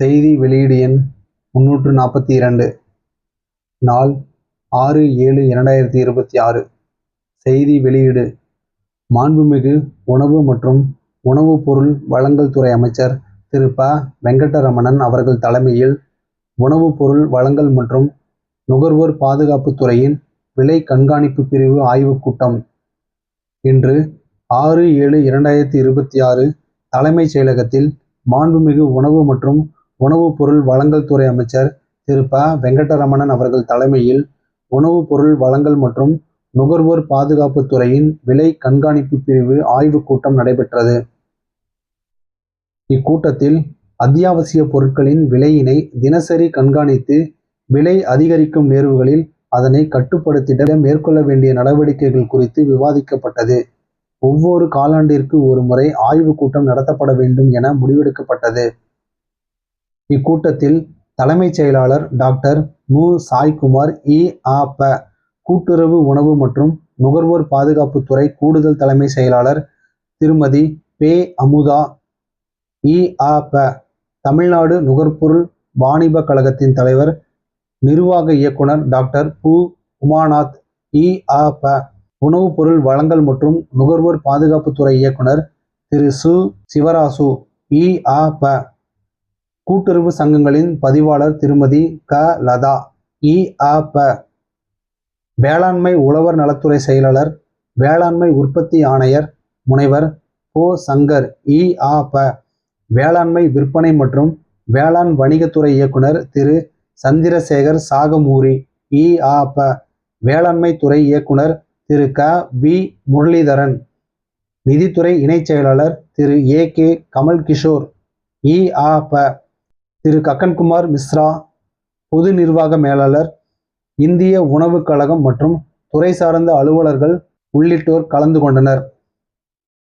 செய்தி வெளியீடு எண் 342. நாள் 6/7/2026. செய்தி வெளியீடு. மாண்புமிகு உணவு மற்றும் உணவுப் பொருள் வழங்கல் துறை அமைச்சர் திரு ப. வெங்கடரமணன் அவர்கள் தலைமையில் உணவுப் பொருள் வழங்கல் மற்றும் நுகர்வோர் பாதுகாப்புத் துறையின் விலை கண்காணிப்பு பிரிவு ஆய்வுக் கூட்டம் இன்று 6/7/2026 தலைமைச் செயலகத்தில் மாண்புமிகு உணவு மற்றும் உணவுப் பொருள் வழங்கல் துறை அமைச்சர் திரு ப. வெங்கடரமணன் அவர்கள் தலைமையில் உணவுப் பொருள் வழங்கல் மற்றும் நுகர்வோர் பாதுகாப்புத் துறையின் விலை கண்காணிப்பு பிரிவு ஆய்வுக் கூட்டம் நடைபெற்றது. இக்கூட்டத்தில் அத்தியாவசிய பொருட்களின் விலையினை தினசரி கண்காணித்து விலை அதிகரிக்கும் நேர்வுகளில் அதனை கட்டுப்படுத்திட மேற்கொள்ள வேண்டிய நடவடிக்கைகள் குறித்து விவாதிக்கப்பட்டது. ஒவ்வொரு காலாண்டிற்கு ஒரு முறை ஆய்வுக் கூட்டம் நடத்தப்பட வேண்டும் என முடிவெடுக்கப்பட்டது. இக்கூட்டத்தில் தலைமைச் செயலாளர் டாக்டர் மு. சாய்குமார், இ.அ.ப. கூட்டுறவு உணவு மற்றும் நுகர்வோர் பாதுகாப்புத்துறை கூடுதல் தலைமை செயலாளர் திருமதி பெ. அமுதா, இ.அ.ப. தமிழ்நாடு நுகர்பொருள் வாணிப கழகத்தின் தலைவர் நிர்வாக இயக்குனர் டாக்டர் பு. உமாநாத், இ.அ.ப. உணவுப் பொருள் வழங்கல் மற்றும் நுகர்வோர் பாதுகாப்புத்துறை இயக்குனர் திரு சு. சிவராசு, இ.அ.ப. கூட்டுறவு சங்கங்களின் பதிவாளர் திருமதி க. லதா, இ.அ.ப. வேளாண்மை உழவர் நலத்துறை செயலாளர் வேளாண்மை உற்பத்தி ஆணையர் முனைவர் பொ. சங்கர், இ.அ.ப. வேளாண்மை விற்பனை மற்றும் வேளாண் வணிகத்துறை இயக்குனர் திரு. சந்திரசேகர் சாகமூரி, இ.அ.ப. வேளாண்மை துறை இயக்குனர் திரு. க. வி. முரளிதரன், நிதித்துறை இணைச் செயலாளர் திரு. ஏ. கே. கமல்கிஷோர், இ.அ.ப. திரு. கக்கன்குமார் மிஸ்ரா, பொது நிர்வாக மேலாளர், இந்திய உணவுக் கழகம் மற்றும் துறை சார்ந்த அலுவலர்கள் உள்ளிட்டோர் கலந்து கொண்டனர்.